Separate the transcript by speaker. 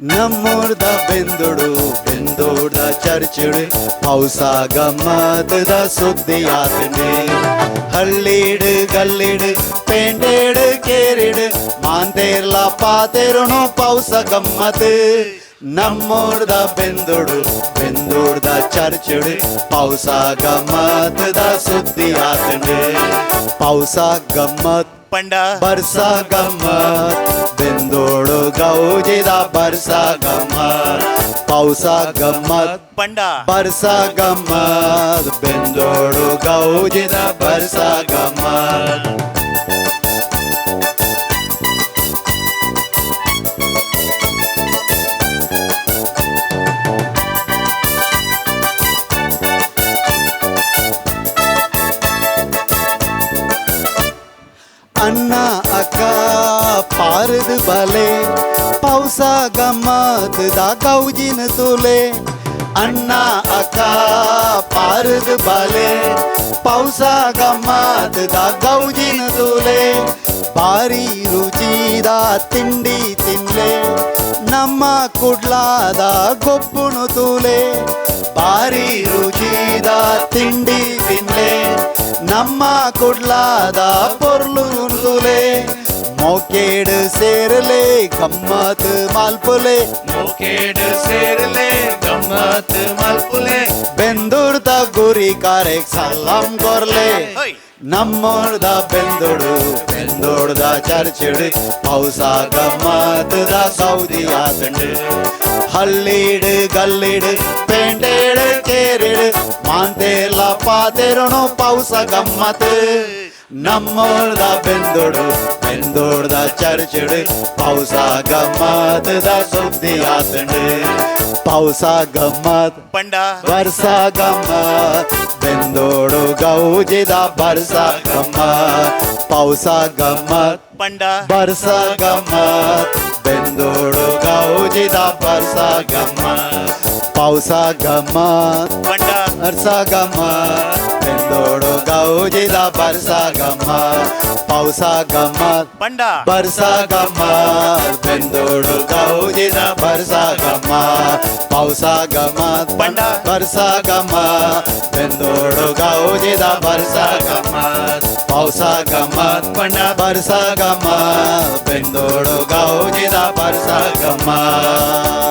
Speaker 1: ನಮ್ಮೂರ್ದ ಬೆಂದೋಡ್ದ ಚರ್ಚುಡು ಪೌಸಾಗ ಮತದ ಸುದ್ದಿ ಆತಂಡೆ ಹಳ್ಳಿಡು ಗಲ್ಲಿಡು ಪೇಂಡೇಡು ಕೇರಿಡು ಮಾಂತೇರ್ಲ ಪಾತೇರುಣು ಪೌಸ ಗಮ್ಮತ್ ನಮ್ಮೂರ್ದ ಬೆಂದೋಡ್ದ ಚರ್ಚುಡು ಪೌಸಾಗ ಮತದ ಸುದ್ದಿ ಆತಂಡೆ ಪೌಸ ಗಮ್ಮತ್
Speaker 2: पंड
Speaker 1: बरसा गम्मत बेंदोड़ गौजिदा बरसा गम्मत पावसा गम्मत
Speaker 2: पंड
Speaker 1: बरसा गम्मत बेंदोड़ गौजिदा बरसा गम्मत ಅಣ್ಣ ಅಕ್ಕ ಪಾರದ್ ಬಲೆ ಪೌಸ ಗಮ್ಮತ್ ದ ಗೌಜಿನ ತುಲೆ ಅಣ್ಣ ಅಕ್ಕ ಪಾರದ್ ಬಲೆ ಪೌಸ ಗಮ್ಮತ್ ದ ಗೌಜಿನ ತುಲೆ ಬಾರಿ ರುಚಿದ ತಿಂಡಿ ತಿನ್ಲೆ ನಮ್ಮ ಕುಡ್ಲಾದ ಗೊಬ್ಬುಣು ತೂಲೆ ಬಾರಿ ರುಚಿದ ತಿಂಡಿ ತಿನ್ಲೆ ನಮ್ಮ ಕುಡ್ಲಾದ ಪೊರ್ಲು ತುಲೆ ಮೋಕೇಡು ಸೇರಲೆ ಗಮ್ಮತ್ ಮಾಲ್ಪುಲೆ
Speaker 2: मोकेड सेरले गम्मत मलपुले
Speaker 1: ಬೆಂದೂರ್ದ ಗುರಿ ಕಾರೆಕ್ ಸಲಾಂ ಕೊರ್ಲೆ ನಮ್ಮೋರ್ದ ಬೆಂದೋಡ್ದ ಚರ್ಚುಡು ಪೌಸ ಗಮ್ಮತ್ದ ಸೌದಿ ಆತಂಡು ಹಳ್ಳಿಡು ಗಲ್ಲಿಡು ಪೇಂಡೇಡು ಕೇರಿಡು ಮಾಂತೇರ್ಲ ಪಾತೇರುಣು ಪೌಸ ಗಮ್ಮತ್ ನಮ್ಮೋರ್ದ ಬೆಂದೋಡ್ದ ಚರ್ಚುಡು ಪೌಸ ಗಮ್ಮತ್ದ ಸುದ್ದಿ ಆತಂಡು ಪೌಸ ಗಮ್ಮತ್
Speaker 2: पंड
Speaker 1: ಬರ್ಸ ಗಮ್ಮತ್ ಬೆಂದೋಡು ಗೌಜಿದ ಬರ್ಸ ಗಮ್ಮತ್ ಪೌಸ ಗಮ್ಮತ್
Speaker 2: पंड
Speaker 1: ಬರ್ಸ ಗಮ್ಮತ್ ಬೆಂದೋಡು ಗೌಜಿದ ಬರ್ಸ ಗಮ್ಮತ್ ಪೌಸ ಗಮ್ಮತ್
Speaker 2: पंड
Speaker 1: ಬರ್ಸ ಗಮ್ಮತ್ ಬೆಂದೋಡು ಗೌಜಿದ ಬರ್ಸ ಗಮ್ಮತ್ ಪೌಸ ಗಮ್ಮತ್
Speaker 2: पंड
Speaker 1: ಬರ್ಸ ಗಮ್ಮತ್ ಬೆಂದೋಡು ಗೌಜಿದ ಬರ್ಸ ಗಮ್ಮತ್ ಪೌಸ ಗಮ್ಮತ್
Speaker 2: पंड
Speaker 1: ಬರ್ಸ ಗಮ್ಮತ್ ಬೆಂದೋಡು ಗೌಜಿದ ಬರ್ಸ ಗಮ್ಮತ್ ಪೌಸ ಗಮ್ಮತ್
Speaker 2: पंड
Speaker 1: ಬರ್ಸ ಗಮ್ಮತ್ ಬೆಂದೋಡು ಗೌಜಿದ ಬರ್ಸ ಗಮ್ಮತ್